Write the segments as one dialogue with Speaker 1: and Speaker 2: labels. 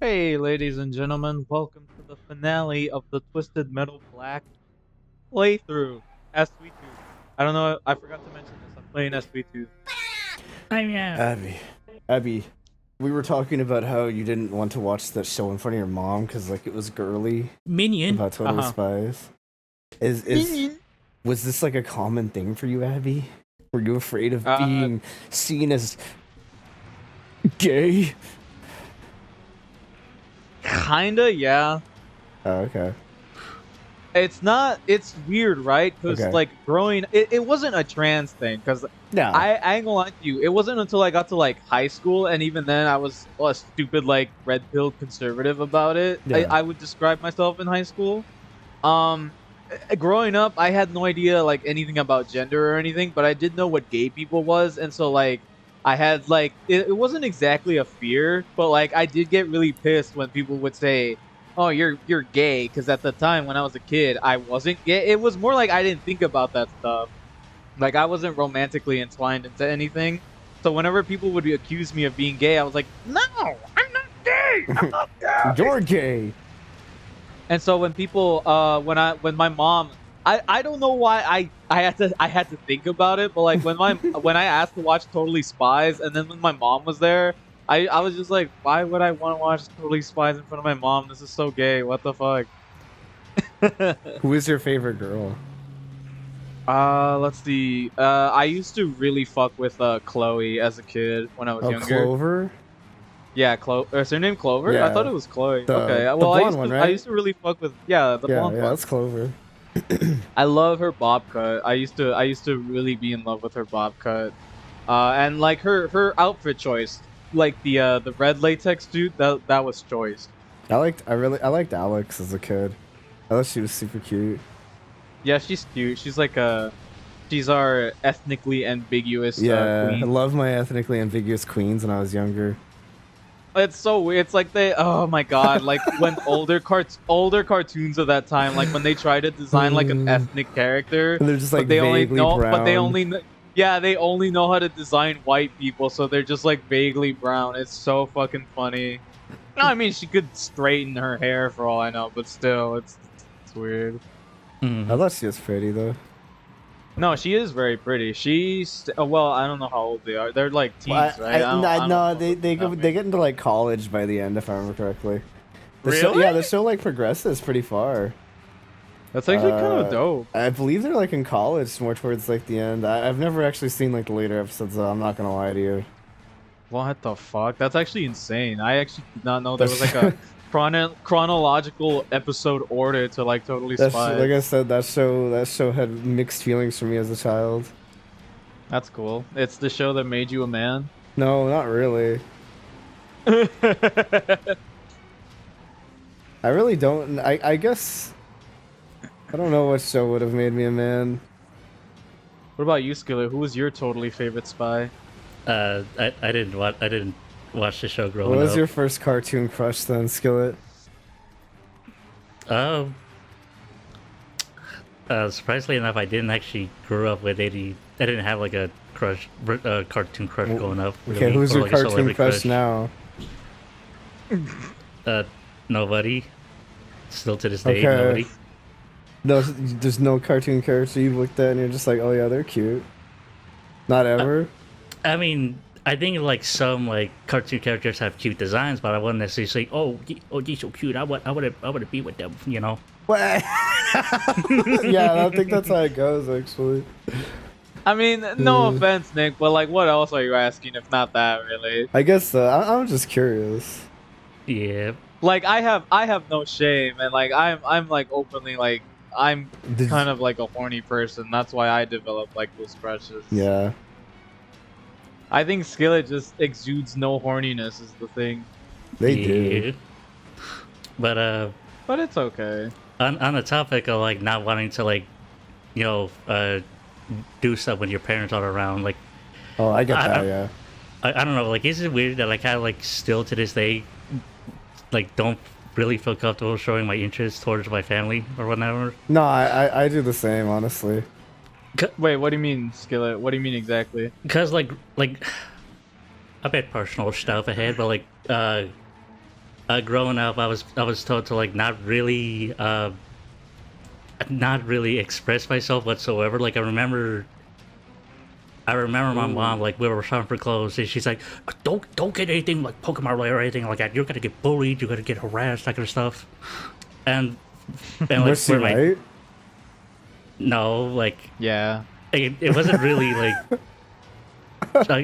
Speaker 1: Hey, ladies and gentlemen, welcome to the finale of the Twisted Metal Black playthrough as Sweet Tooth. I don't know, I forgot to mention this. I'm playing as Sweet Tooth.
Speaker 2: Abby, Abby, we were talking about how you didn't want to watch that show in front of your mom because like it was girly
Speaker 3: Minion.
Speaker 2: about Totally Spies. Is was this like a common thing for you, Abby? Were you afraid of being seen as gay?
Speaker 1: Kinda, yeah.
Speaker 2: Oh, okay.
Speaker 1: It's weird, right? Because,
Speaker 2: Okay.
Speaker 1: like, it wasn't a trans thing, because
Speaker 2: No.
Speaker 1: I ain't gonna lie to you, it wasn't until I got to, like, high school, and even then I was a stupid, like, red-pilled conservative about it.
Speaker 2: Yeah.
Speaker 1: I would describe myself in high school. Growing up, I had no idea, like, anything about gender or anything, but I did know what gay people was, and so, like, I had, like, it wasn't exactly a fear, but, like, I did get really pissed when people would say, oh, you're gay, because at the time when I was a kid, I wasn't gay. It was more like I didn't think about that stuff. Like, I wasn't romantically entwined into anything. So whenever people would accuse me of being gay, I was like, no, I'm not gay. I'm not gay.
Speaker 2: You're gay.
Speaker 1: And so when people, when my mom, I don't know why I had to think about it, but like when I asked to watch Totally Spies, and then when my mom was there, I was just like, why would I want to watch Totally Spies in front of my mom? This is so gay. What the fuck?
Speaker 2: Who is your favorite girl?
Speaker 1: Let's see. I used to really fuck with Chloe as a kid when I was younger.
Speaker 2: Clover?
Speaker 1: Yeah, Is her name Clover?
Speaker 2: Yeah.
Speaker 1: I thought it was Chloe.
Speaker 2: The
Speaker 1: Okay. Well,
Speaker 2: blonde one, right?
Speaker 1: I used to really fuck with the blonde one.
Speaker 2: That's Clover.
Speaker 1: I love her bob cut. I used to really be in love with her bob cut. And like her outfit choice, like the red latex suit, that was choice.
Speaker 2: I liked Alex as a kid. I thought she was super cute.
Speaker 1: Yeah, she's cute. She's our ethnically ambiguous
Speaker 2: Yeah, I
Speaker 1: queen.
Speaker 2: love my ethnically ambiguous queens when I was younger.
Speaker 1: It's so weird. It's like oh my god, like when older cartoons of that time, like when they try to design like an ethnic character,
Speaker 2: And they're just like
Speaker 1: but they only
Speaker 2: vaguely
Speaker 1: know,
Speaker 2: brown.
Speaker 1: but they only know how to design white people, so they're just like vaguely brown. It's so fucking funny. No, I mean she could straighten her hair for all I know, but still, it's weird.
Speaker 2: I thought she was pretty though.
Speaker 1: No, she is very pretty. Well, I don't know how old they are. They're like teens, right? I don't
Speaker 2: No,
Speaker 1: know
Speaker 2: they
Speaker 1: that
Speaker 2: get into like college by the end if I remember correctly.
Speaker 1: Really?
Speaker 2: The show like progresses pretty far.
Speaker 1: That's actually kind of dope.
Speaker 2: I believe they're like in college more towards like the end. I've never actually seen like the later episodes though, I'm not gonna lie to you.
Speaker 1: What the fuck? That's actually insane. I actually did not know there was like a chronological episode order to like Totally Spies.
Speaker 2: Like I said, that show had mixed feelings for me as a child.
Speaker 1: That's cool. It's the show that made you a man.
Speaker 2: No, not really. I really don't. I guess I don't know what show would have made me a man.
Speaker 1: What about you, Skillet? Who was your totally favorite spy?
Speaker 3: I didn't watch the show growing up.
Speaker 2: What was your first cartoon crush then, Skillet?
Speaker 3: Surprisingly enough, I didn't actually grow up with any. I didn't have like a crush, cartoon crush growing up.
Speaker 2: Okay,
Speaker 3: really,
Speaker 2: who's
Speaker 3: or
Speaker 2: your
Speaker 3: like a
Speaker 2: cartoon
Speaker 3: celebrity
Speaker 2: crush now?
Speaker 3: Nobody. Still to this day,
Speaker 2: Okay.
Speaker 3: nobody.
Speaker 2: No, there's no cartoon character you've looked at and you're just like, oh yeah, they're cute. Not ever.
Speaker 3: I mean, I think like some like cartoon characters have cute designs, but I wouldn't necessarily say, oh, they're so cute. I want to be with them. You know.
Speaker 2: What? Yeah, I don't think that's how it goes actually.
Speaker 1: I mean, no offense, Nick, but like, what else are you asking if not that, really?
Speaker 2: I guess I'm just curious.
Speaker 3: Yeah.
Speaker 1: Like, I have no shame, and like, I'm like openly like, I'm kind of like a horny person. That's why I develop like those crushes.
Speaker 2: Yeah.
Speaker 1: I think Skillet just exudes no horniness is the thing.
Speaker 2: They
Speaker 3: yeah.
Speaker 2: do.
Speaker 3: But
Speaker 1: it's okay.
Speaker 3: on the topic of like not wanting to like, you know, do stuff when your parents are around, like.
Speaker 2: Oh, I get that. Yeah.
Speaker 3: I don't know. Like, is it weird that like I like still to this day, like don't really feel comfortable showing my interest towards my family or whatever?
Speaker 2: No, I do the same, honestly.
Speaker 1: Wait, what do you mean, Skillet? What do you mean exactly?
Speaker 3: Because like a bit personal stuff ahead, but like growing up, I was told to like not really express myself whatsoever. Like I remember my mom, like we were shopping for clothes, and she's like, "Don't get anything like Pokemon related or anything like that. You're gonna get bullied. You're gonna get harassed, that kind of stuff." And like
Speaker 2: Was she right?
Speaker 3: no, like
Speaker 1: Yeah.
Speaker 3: it wasn't really like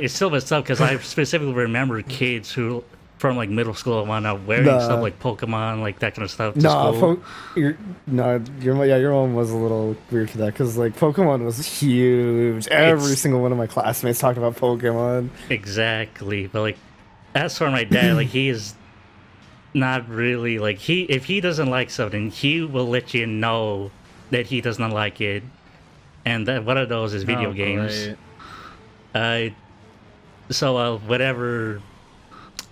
Speaker 3: it's still messed up because I specifically remember kids who from like middle school and whatnot wearing stuff like Pokemon, like that kind of stuff. To school.
Speaker 2: Your mom was a little weird for that because like Pokemon was huge. Every single one of my classmates talked about Pokemon.
Speaker 3: Exactly, but like as for my dad, like he is not really like if he doesn't like something, he will let you know that he does not like it, and that one of those is video games. So whatever.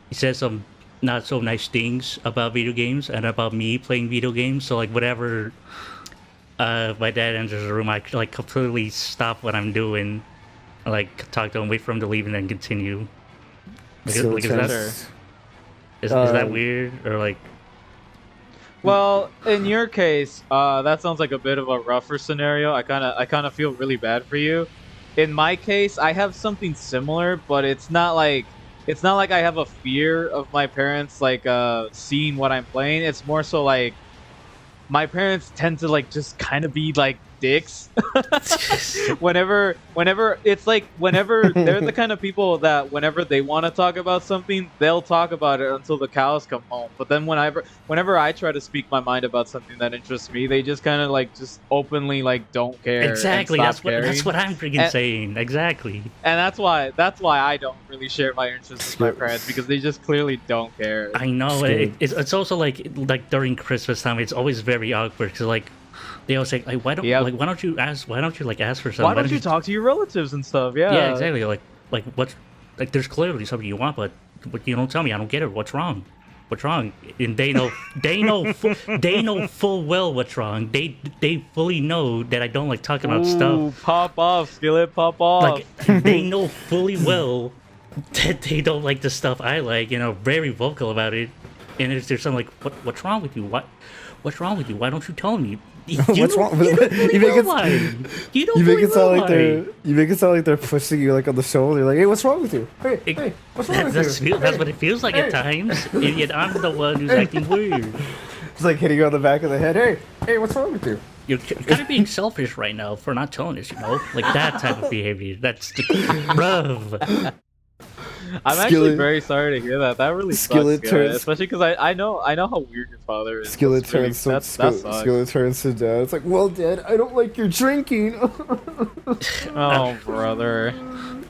Speaker 3: He says some not so nice things about video games and about me playing video games. So like whatever, my dad enters the room, I like completely stop what I'm doing, like talk to him, wait for him to leave, and then continue. Is that weird or like?
Speaker 1: Well, in your case, that sounds like a bit of a rougher scenario. I kind of feel really bad for you. In my case, I have something similar, but it's not like I have a fear of my parents like seeing what I'm playing. It's more so like my parents tend to like just kind of be like dicks. whenever it's like whenever they're the kind of people that whenever they want to talk about something, they'll talk about it until the cows come home. But then whenever I try to speak my mind about something that interests me, they just kind of like just openly like don't care.
Speaker 3: Exactly. That's what I'm freaking saying. Exactly.
Speaker 1: And that's why I don't really share my interests with my parents, because they just clearly don't care.
Speaker 3: I know. It's also like during Christmas time, it's always very awkward because like they always say like why don't you ask for something?
Speaker 1: Why don't you talk to your relatives and stuff?
Speaker 3: Yeah, exactly. Like what's like there's clearly something you want, but you don't tell me. I don't get it. What's wrong? And they know full well what's wrong. They fully know that I don't like talking about stuff.
Speaker 1: Pop off, Skillet, pop off.
Speaker 3: Like they know fully well that they don't like the stuff I like, very vocal about it. And if there's something like what's wrong with you? What's wrong with you? Why don't you tell me?
Speaker 2: What's wrong? You make it sound like they're pushing you like on the shoulder. Like, hey, what's wrong with you? Hey, what's wrong with you?
Speaker 3: That's what it feels like at times. Yet I'm the one who's acting weird.
Speaker 2: It's like hitting you on the back of the head. Hey, what's wrong with you?
Speaker 3: You're kind of being selfish right now for not telling us. Like that type of behavior. That's the bruv.
Speaker 1: I'm actually very sorry to hear that. That really sucks, especially because I know how weird your father is.
Speaker 2: Skillet turns to Dad. It's like, well, Dad, I don't like your drinking.
Speaker 1: Oh, brother.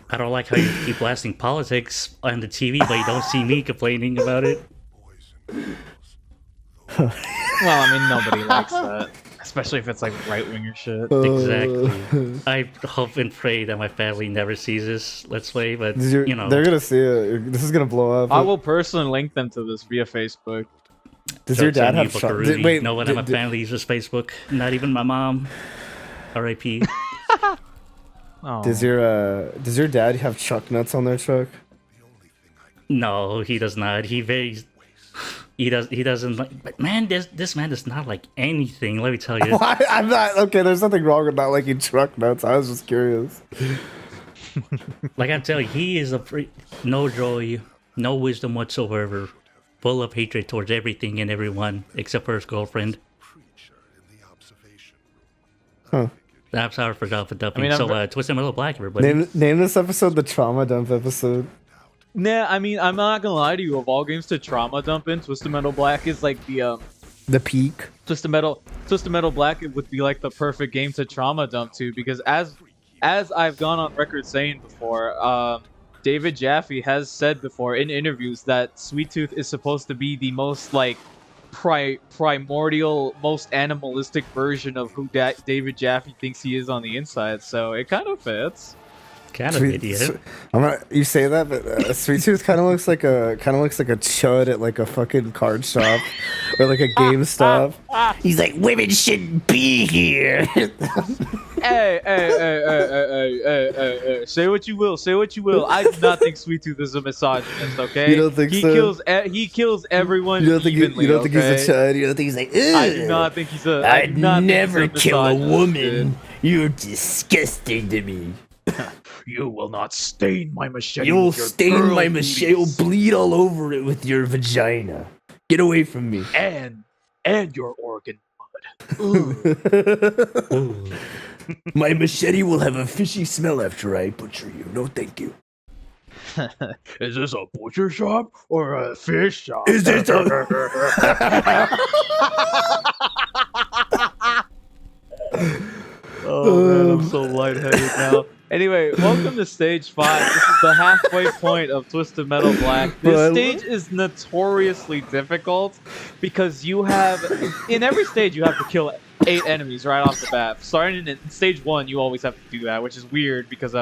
Speaker 3: I don't like how you keep blasting politics on the TV, but you don't see me complaining about it.
Speaker 1: Well, I mean, nobody likes that. Especially if it's like right-winger shit.
Speaker 3: Exactly. I hope and pray that my family never sees this Let's Play, but
Speaker 2: they're gonna see it. This is gonna blow up.
Speaker 1: I will personally link them to this via Facebook.
Speaker 2: Does your dad have
Speaker 3: wait, no one in my family uses Facebook. Not even my mom. R.I.P.
Speaker 2: Oh. Does your dad have truck nuts on their truck?
Speaker 3: No, he does not. He doesn't like. But man, this man does not like anything. Let me tell you.
Speaker 2: I'm not okay. There's nothing wrong with not liking truck nuts. I was just curious.
Speaker 3: Like I'm telling you, he is no joy, no wisdom whatsoever, full of hatred towards everything and everyone except for his girlfriend.
Speaker 2: Huh.
Speaker 3: I'm sorry for dumping. Twisted Metal Black, everybody.
Speaker 2: Name this episode the Trauma Dump episode.
Speaker 1: Nah, I mean, I'm not gonna lie to you. Of all games to trauma dump in, Twisted Metal Black is like the
Speaker 2: peak.
Speaker 1: Twisted Metal Black, it would be like the perfect game to trauma dump to, because as I've gone on record saying before, David Jaffe has said before in interviews that Sweet Tooth is supposed to be the most like primordial, most animalistic version of who David Jaffe thinks he is on the inside. So it kind of fits.
Speaker 3: Kind of idiot.
Speaker 2: You say that, but Sweet Tooth kind of looks like a chud at like a fucking card shop or like a GameStop. He's like, women shouldn't be here.
Speaker 1: Hey, say what you will. Say what you will. I do not think Sweet Tooth is a misogynist. Okay.
Speaker 2: You don't think so?
Speaker 1: He kills everyone.
Speaker 2: You don't think
Speaker 1: evenly,
Speaker 2: you don't think
Speaker 1: okay?
Speaker 2: he's a chud? You don't think he's like? Ugh.
Speaker 1: I do not think he's a.
Speaker 2: I'd never kill a woman.
Speaker 1: Dude.
Speaker 2: You're disgusting to me.
Speaker 1: You will not stain my machete.
Speaker 2: You'll
Speaker 1: with your
Speaker 2: stain my
Speaker 1: girl
Speaker 2: machete. You'll
Speaker 1: booties.
Speaker 2: bleed all over it with your vagina. Get away from me.
Speaker 1: and your organ blood.
Speaker 3: Ooh.
Speaker 2: My machete will have a fishy smell after I butcher you. No, thank you.
Speaker 1: Is this a butcher shop or a fish shop?
Speaker 2: Is it
Speaker 1: Oh man, I'm so lightheaded now. Anyway, welcome to stage 5. This is the halfway point of Twisted Metal Black. This stage is notoriously difficult because you have, in every stage, you have to kill 8 enemies right off the bat. Starting in stage 1, you always have to do that, which is weird because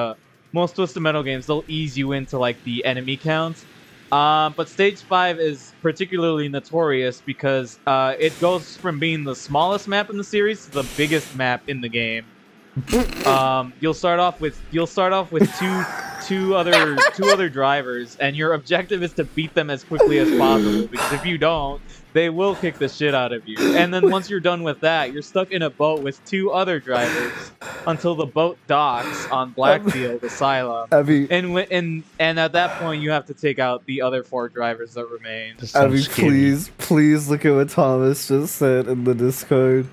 Speaker 1: most Twisted Metal games, they'll ease you into like the enemy count. But stage 5 is particularly notorious because it goes from being the smallest map in the series to the biggest map in the game. You'll start off with two other drivers, and your objective is to beat them as quickly as possible. Because if you don't, they will kick the shit out of you. And then once you're done with that, you're stuck in a boat with 2 other drivers until the boat docks on Blackfield Asylum.
Speaker 2: Abby,
Speaker 1: And at that point, you have to take out the other 4 drivers that remain.
Speaker 2: Abby, please look at what Thomas just said in the Discord.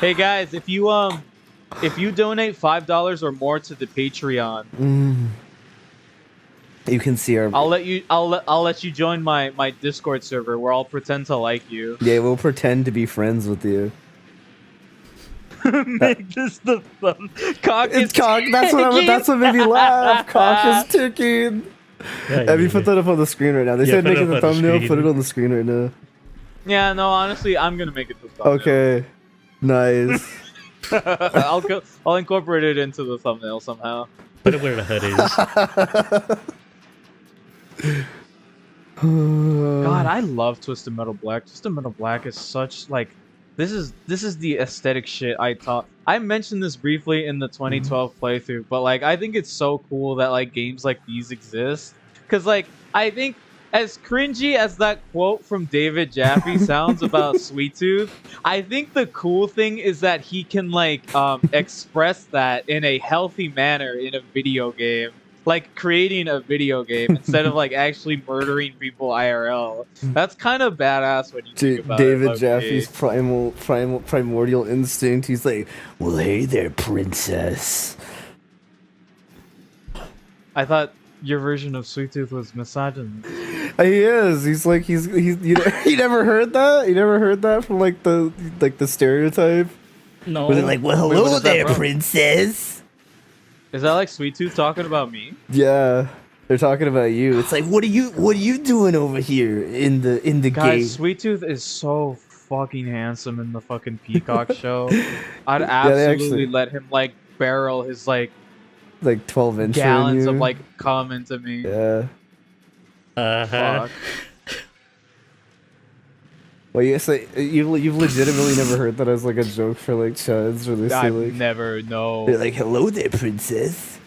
Speaker 1: Hey guys, if you donate $5 or more to the Patreon,
Speaker 2: you can see our.
Speaker 1: I'll let you join my Discord server where I'll pretend to like you.
Speaker 2: Yeah, we'll pretend to be friends with you.
Speaker 1: Make this the fun. Cock is
Speaker 2: Cock. That's what made me laugh. Cock is ticking. Abby, put that up on the screen right now. They said make it the thumbnail. Put it on the screen right now.
Speaker 1: Yeah, no, honestly, I'm gonna make it the thumbnail.
Speaker 2: Okay. Nice.
Speaker 1: I'll incorporate it into the thumbnail somehow.
Speaker 3: Put it where the hood is.
Speaker 1: God, I love Twisted Metal Black. Twisted Metal Black is such like this is the aesthetic shit I taught. I mentioned this briefly in the 2012 playthrough, but like I think it's so cool that like games like these exist. Cause like I think as cringy as that quote from David Jaffe sounds about Sweet Tooth, I think the cool thing is that he can like express that in a healthy manner in a video game. Like creating a video game instead of like actually murdering people IRL. That's kind of badass when you think about
Speaker 2: David
Speaker 1: it.
Speaker 2: Jaffe's primordial instinct. He's like, well, hey there, princess.
Speaker 1: I thought your version of Sweet Tooth was misogynist.
Speaker 2: He is. He's like you never heard that? You never heard that from like the stereotype?
Speaker 3: No.
Speaker 2: Where they're like, well,
Speaker 1: Wait,
Speaker 2: hello there,
Speaker 1: from?
Speaker 2: princess.
Speaker 1: Is that like Sweet Tooth talking about me?
Speaker 2: Yeah, they're talking about you. It's like, what are you doing over here in the game?
Speaker 1: Guys, Sweet Tooth is so fucking handsome in the fucking Peacock show. I'd absolutely let him like barrel his like
Speaker 2: 12-inch
Speaker 1: gallons of like cum into me.
Speaker 2: Yeah.
Speaker 3: Uh-huh.
Speaker 1: Fuck.
Speaker 2: Well, yes, you've legitimately never heard that as like a joke for like chuds, or they say
Speaker 1: I've
Speaker 2: like
Speaker 1: never know.
Speaker 2: they're like, hello there, princess.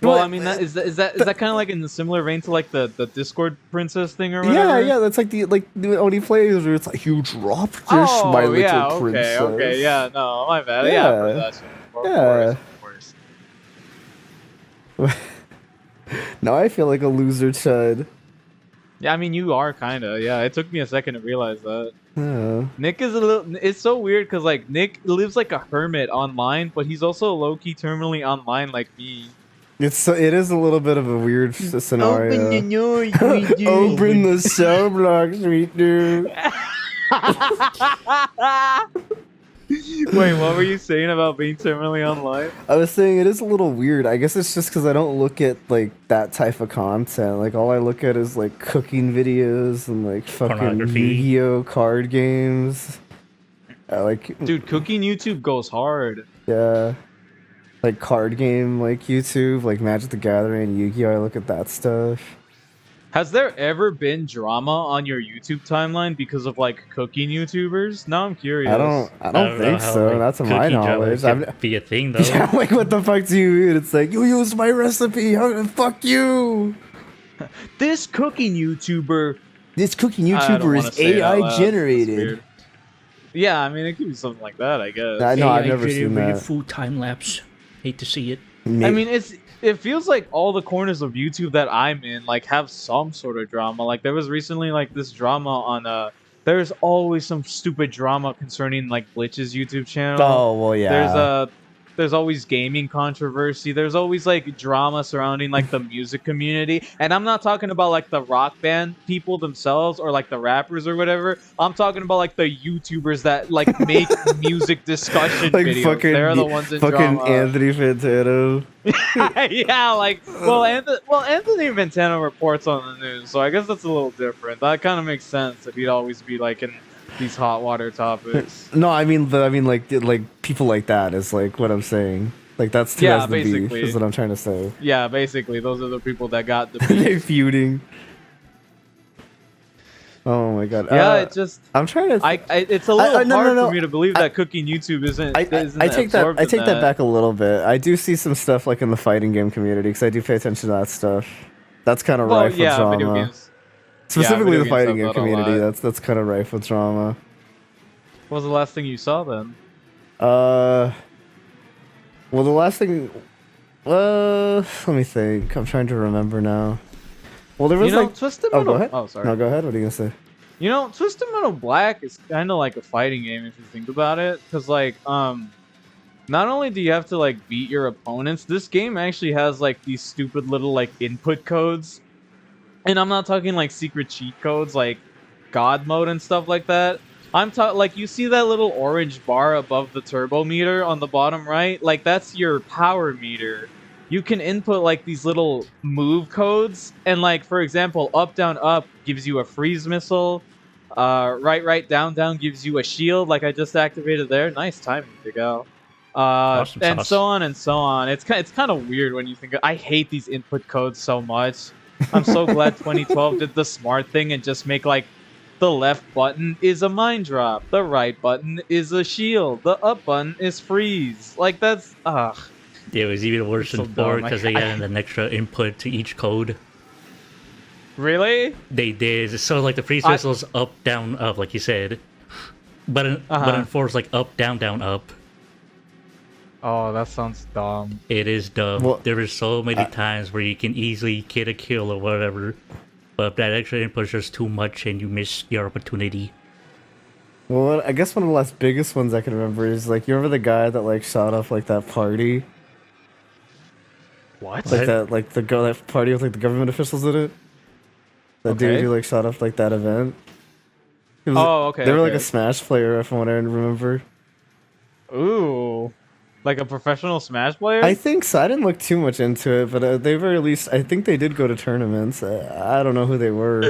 Speaker 1: Well, I mean, is that kind of like in the similar vein to like the Discord princess thing or whatever?
Speaker 2: Yeah, that's like when he plays, where it's like, you dropped this, my little princess.
Speaker 1: Okay, yeah, no, my bad.
Speaker 2: Yeah.
Speaker 1: I've heard that shit before.
Speaker 2: Yeah.
Speaker 1: Of course.
Speaker 2: Now I feel like a loser chud.
Speaker 1: Yeah, I mean, you are kind of. Yeah, it took me a second to realize that.
Speaker 2: Oh.
Speaker 1: Nick is a little. It's so weird because like Nick lives like a hermit online, but he's also low key terminally online like me.
Speaker 2: It is a little bit of a weird scenario.
Speaker 1: Open the door,
Speaker 2: Open the cell block, sweet dude.
Speaker 1: Wait, what were you saying about being terminally online?
Speaker 2: I was saying it is a little weird. I guess it's just because I don't look at like that type of content. Like all I look at is like cooking videos and like fucking Yu-Gi-Oh card games.
Speaker 1: Dude, cooking YouTube goes hard.
Speaker 2: Yeah. Like card game, like YouTube, like Magic the Gathering, Yu-Gi-Oh! I look at that stuff.
Speaker 1: Has there ever been drama on your YouTube timeline because of like cooking YouTubers? Now I'm curious.
Speaker 2: I
Speaker 3: I
Speaker 2: don't
Speaker 3: don't know
Speaker 2: think
Speaker 3: how
Speaker 2: so.
Speaker 3: like
Speaker 2: Not to my
Speaker 3: cooking drama
Speaker 2: knowledge.
Speaker 3: can be a thing though.
Speaker 2: Yeah, like what the fuck do you mean? It's like you used my recipe. Fuck you.
Speaker 1: This cooking YouTuber.
Speaker 2: This cooking
Speaker 1: I don't
Speaker 2: YouTuber
Speaker 1: wanna
Speaker 2: is
Speaker 1: say it out
Speaker 2: AI
Speaker 1: loud. It's
Speaker 2: generated.
Speaker 1: weird. Yeah, I mean it could be something like that, I guess.
Speaker 2: I know, I've never seen that.
Speaker 3: Food time lapse. Hate to see it.
Speaker 1: I mean, it feels like all the corners of YouTube that I'm in like have some sort of drama. Like there was recently like this drama on there's always some stupid drama concerning like Glitch's YouTube channel.
Speaker 2: Oh well, yeah.
Speaker 1: There's always gaming controversy. There's always like drama surrounding like the music community. And I'm not talking about like the rock band people themselves or like the rappers or whatever. I'm talking about like the YouTubers that like make music discussion
Speaker 2: like
Speaker 1: videos.
Speaker 2: fucking,
Speaker 1: They're the ones in
Speaker 2: fucking
Speaker 1: drama.
Speaker 2: Anthony Fantano.
Speaker 1: Yeah, like Anthony Ventano reports on the news, so I guess that's a little different. That kind of makes sense if he'd always be like in these hot water topics.
Speaker 2: No, I mean, like people like that is like what I'm saying. Like that's who
Speaker 1: Yeah,
Speaker 2: has the beef.
Speaker 1: basically.
Speaker 2: Is what I'm trying to say.
Speaker 1: Yeah, basically, those are the people that got the beef.
Speaker 2: They're feuding. Oh my god.
Speaker 1: Yeah, it just
Speaker 2: I'm trying to.
Speaker 1: it's a little
Speaker 2: no,
Speaker 1: hard
Speaker 2: no,
Speaker 1: for me to believe that cooking YouTube isn't.
Speaker 2: I take that.
Speaker 1: absorbed
Speaker 2: I
Speaker 1: in
Speaker 2: take that back a little bit. I do see some stuff like in the fighting game community because I do pay attention to that stuff. That's kind of
Speaker 1: Well,
Speaker 2: rife with
Speaker 1: yeah,
Speaker 2: drama.
Speaker 1: video games.
Speaker 2: Specifically,
Speaker 1: video
Speaker 2: the
Speaker 1: games
Speaker 2: fighting
Speaker 1: have
Speaker 2: game
Speaker 1: that a
Speaker 2: community.
Speaker 1: lot.
Speaker 2: That's kind of rife with drama.
Speaker 1: What was the last thing you saw then?
Speaker 2: Well, the last thing. Let me think. I'm trying to remember now. Well, there was
Speaker 1: You know,
Speaker 2: like.
Speaker 1: Twisted
Speaker 2: Oh,
Speaker 1: Metal.
Speaker 2: go ahead.
Speaker 1: Oh, sorry.
Speaker 2: No, go ahead. What are you gonna say?
Speaker 1: You know, Twisted Metal Black is kind of like a fighting game if you think about it, because like not only do you have to like beat your opponents, this game actually has like these stupid little like input codes, and I'm not talking like secret cheat codes like God mode and stuff like that. I'm talking like you see that little orange bar above the turbo meter on the bottom right, like that's your power meter. You can input like these little move codes, and like for example, up gives you a freeze missile. Right down gives you a shield, like I just activated there. Nice timing, Big Al.
Speaker 3: Awesome
Speaker 1: And
Speaker 3: sauce.
Speaker 1: so on and so on. It's kind of weird when you think. I hate these input codes so much. I'm so glad 2012 did the smart thing and just make like the left button is a mine drop, the right button is a shield, the up button is freeze. Like that's ugh.
Speaker 3: Yeah, it was even worse
Speaker 1: It's so
Speaker 3: than 4
Speaker 1: dumb.
Speaker 3: because they added an extra input to each code.
Speaker 1: Really?
Speaker 3: They did. So like the freeze
Speaker 1: I-
Speaker 3: missile's up, down, up, like you said. But in 4 it's like up, down, up.
Speaker 1: Oh, that sounds dumb.
Speaker 3: It is dumb.
Speaker 2: Well,
Speaker 3: there were so many times where you can easily get a kill or whatever. But that extra input is just too much and you miss your opportunity.
Speaker 2: Well, I guess one of the last biggest ones I can remember is like you remember the guy that like shot off like that party,
Speaker 1: What?
Speaker 2: like that party with like the government officials in it. That dude
Speaker 1: Okay.
Speaker 2: who like shot off like that event. It was,
Speaker 1: Oh, okay.
Speaker 2: They were like
Speaker 1: okay.
Speaker 2: a Smash player, from what I remember.
Speaker 1: Ooh, like a professional Smash player?
Speaker 2: I think so. I didn't look too much into it, but they very least. I think they did go to tournaments. I don't know who they were.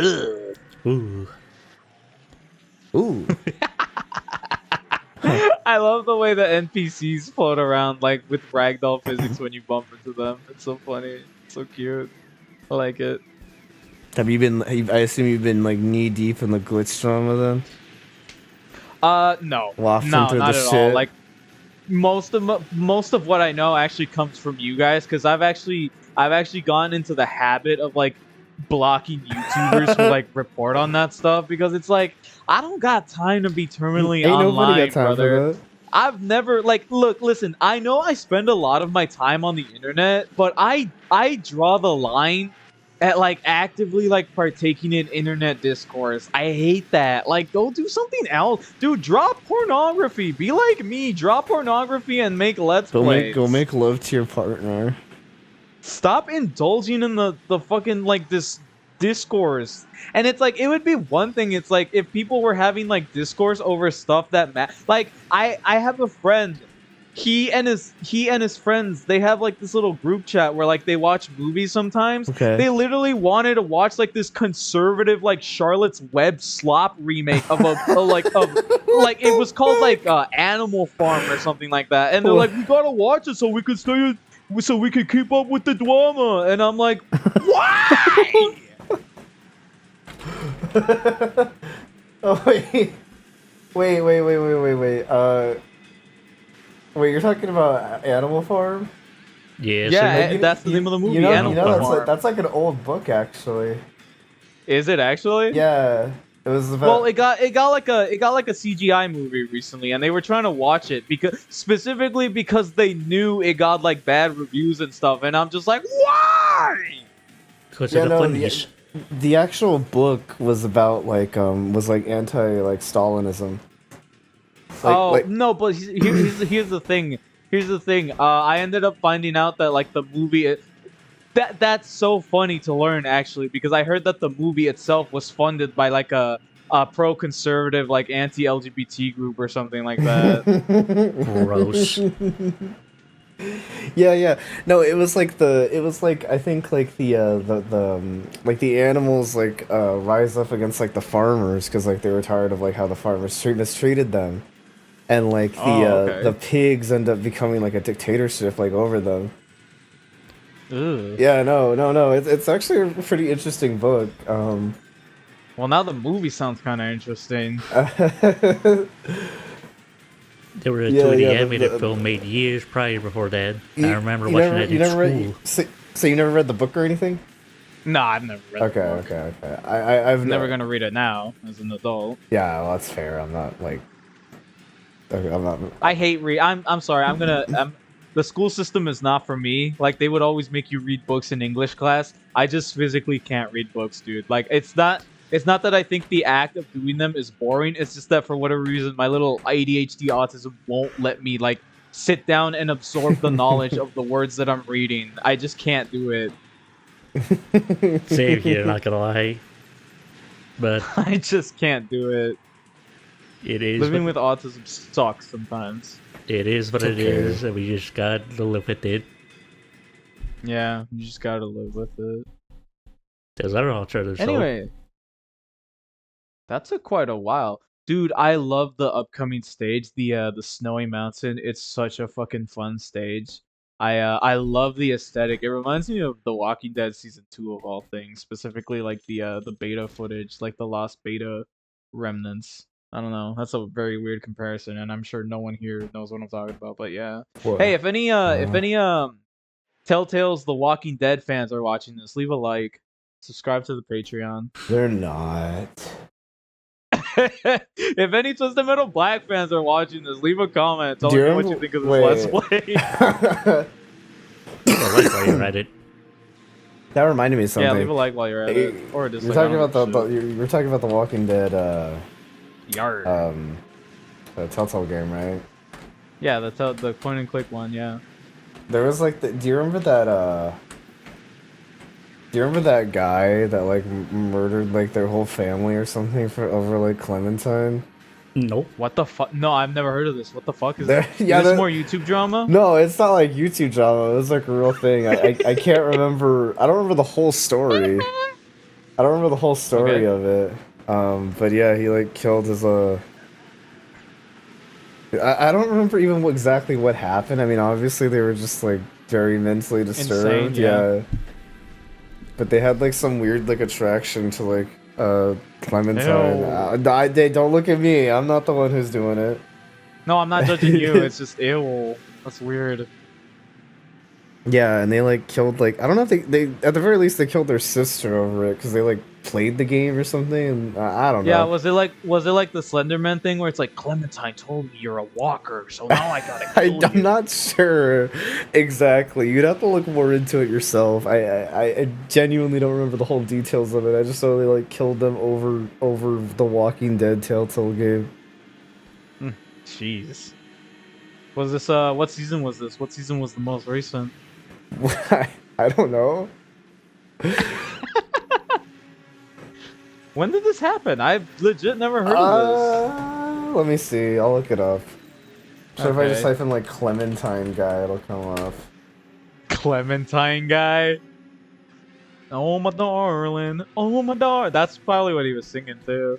Speaker 3: Ooh.
Speaker 2: Ooh.
Speaker 1: I love the way the NPCs float around like with ragdoll physics when you bump into them. It's so funny. It's so cute. I like it.
Speaker 2: Have you been? I assume you've been like knee deep in the glitch drama then.
Speaker 1: No,
Speaker 2: Wafting
Speaker 1: no,
Speaker 2: through
Speaker 1: not
Speaker 2: the
Speaker 1: at all.
Speaker 2: shit.
Speaker 1: Like most of what I know actually comes from you guys because I've actually gotten into the habit of like blocking YouTubers who like report on that stuff because it's like I don't got time to be terminally
Speaker 2: Ain't
Speaker 1: online,
Speaker 2: nobody got time
Speaker 1: brother.
Speaker 2: for that.
Speaker 1: I've never like listen, I know I spend a lot of my time on the internet, but I draw the line at like actively like partaking in internet discourse. I hate that. Like go do something else. Dude, drop pornography. Be like me, drop pornography and make let's plays.
Speaker 2: Go make love to your partner.
Speaker 1: Stop indulging in the fucking like this discourse. And it's like it would be one thing, it's like if people were having like discourse over stuff that like I have a friend he and his friends, they have like this little group chat where like they watch movies sometimes.
Speaker 2: Okay.
Speaker 1: They literally wanted to watch like this conservative like Charlotte's Web slop remake of like it was called like Animal Farm or something like that. And they're like, we gotta watch it so we could so we could keep up with the drama. And I'm like, why?
Speaker 2: Oh wait. Wait. Wait, you're talking about Animal Farm?
Speaker 3: Yeah.
Speaker 1: Yeah,
Speaker 3: So,
Speaker 1: that's the name of the movie.
Speaker 2: You know,
Speaker 1: Animal Farm.
Speaker 2: that's like an old book actually.
Speaker 1: Is it actually?
Speaker 2: Yeah, it was about.
Speaker 1: Well, it got like a CGI movie recently, and they were trying to watch it because they knew it got like bad reviews and stuff, and I'm just like, why?
Speaker 3: because
Speaker 2: Yeah,
Speaker 3: of the
Speaker 2: no,
Speaker 3: funnies.
Speaker 2: the actual book was about like anti like Stalinism.
Speaker 1: No, but here's the thing. Here's the thing. I ended up finding out that like the movie. That's so funny to learn actually, because I heard that the movie itself was funded by like a pro-conservative like anti-LGBT group or something like that.
Speaker 3: Gross.
Speaker 2: Yeah. No, it was like I think like the like the animals like rise up against like the farmers because like they were tired of like how the farmers mistreated them, and like the pigs end up becoming like a dictatorship like over them.
Speaker 1: Ugh.
Speaker 2: Yeah, no. It's actually a pretty interesting book.
Speaker 1: Well, now the movie sounds kind of interesting.
Speaker 3: They were
Speaker 2: Yeah,
Speaker 3: doing the
Speaker 2: yeah,
Speaker 3: animated film made years prior before that. I remember
Speaker 2: you
Speaker 3: watching
Speaker 2: never,
Speaker 3: that
Speaker 2: you
Speaker 3: in
Speaker 2: never
Speaker 3: school.
Speaker 2: read, so you never read the book or anything?
Speaker 1: Nah, I've never read
Speaker 2: Okay,
Speaker 1: the book.
Speaker 2: okay. I've
Speaker 1: I'm never gonna read it now as an adult.
Speaker 2: Yeah, well, that's fair. I'm not like. Okay, I'm not.
Speaker 1: I hate read. I'm sorry. The school system is not for me. Like they would always make you read books in English class. I just physically can't read books, dude. Like it's not that I think the act of doing them is boring. It's just that for whatever reason my little ADHD autism won't let me like sit down and absorb the knowledge of the words that I'm reading. I just can't do it.
Speaker 3: Same here, not gonna lie. But
Speaker 1: I just can't do it.
Speaker 3: it is
Speaker 1: Living
Speaker 3: what,
Speaker 1: with autism sucks sometimes.
Speaker 3: it is what it
Speaker 2: okay.
Speaker 3: is, and we just got to live with it.
Speaker 1: Yeah, you just gotta live with it.
Speaker 3: There's other alternatives.
Speaker 1: Anyway, that took quite a while. Dude, I love the upcoming stage, the Snowy Mountain. It's such a fucking fun stage. I love the aesthetic. It reminds me of The Walking Dead season 2 of all things, specifically like the beta footage, like the lost beta remnants. I don't know. That's a very weird comparison, and I'm sure no one here knows what I'm talking about. But yeah.
Speaker 2: Whoa.
Speaker 1: Hey, if any Telltale's The Walking Dead fans are watching this, leave a like, subscribe to the Patreon.
Speaker 2: They're not.
Speaker 1: If any Twisted Metal Black fans are watching this, leave a comment
Speaker 2: Do
Speaker 1: telling
Speaker 2: you
Speaker 1: me what you think of this Let's Play.
Speaker 3: I like while you're at it.
Speaker 2: That reminded me of something.
Speaker 1: Yeah, leave a like while you're at it, or a
Speaker 2: You're
Speaker 1: dislike.
Speaker 2: talking about you're talking about the Walking Dead
Speaker 1: Yard.
Speaker 2: the Telltale game, right?
Speaker 1: Yeah, the point and click one. Yeah.
Speaker 2: There was like do you remember that guy that like murdered like their whole family or something for over like Clementine?
Speaker 3: Nope.
Speaker 1: What the fuck? No, I've never heard of this. What the fuck is
Speaker 2: There-
Speaker 1: this?
Speaker 2: yeah,
Speaker 1: Is this
Speaker 2: that-
Speaker 1: more YouTube drama?
Speaker 2: No, it's not like YouTube drama. It was like a real thing. I can't remember. I don't remember the whole story.
Speaker 1: Okay.
Speaker 2: Of it. But yeah, he like killed his I don't remember even exactly what happened. I mean, obviously they were just like very mentally disturbed.
Speaker 1: Insane, yeah.
Speaker 2: But they had like some weird like attraction to like Clementine.
Speaker 1: Ew.
Speaker 2: They don't look at me. I'm not the one who's doing it.
Speaker 1: No, I'm not judging you. It's just ew. That's weird.
Speaker 2: Yeah, and they like killed like I don't know if they at the very least they killed their sister over it because they like played the game or something. And I don't know.
Speaker 1: Yeah, was it like the Slenderman thing where it's like Clementine told me you're a walker, so now I gotta kill you.
Speaker 2: I'm not sure exactly. You'd have to look more into it yourself. I genuinely don't remember the whole details of it. I just know they like killed them over the Walking Dead Telltale game.
Speaker 1: Jeez. Was this what season was this? What season was the most recent?
Speaker 2: I don't know.
Speaker 1: When did this happen? I've legit never heard of
Speaker 2: Let me see. I'll look it up. So if I just
Speaker 1: Okay.
Speaker 2: type in like Clementine guy, it'll come up.
Speaker 1: Clementine guy. Oh my darling, oh my dar. That's probably what he was singing too.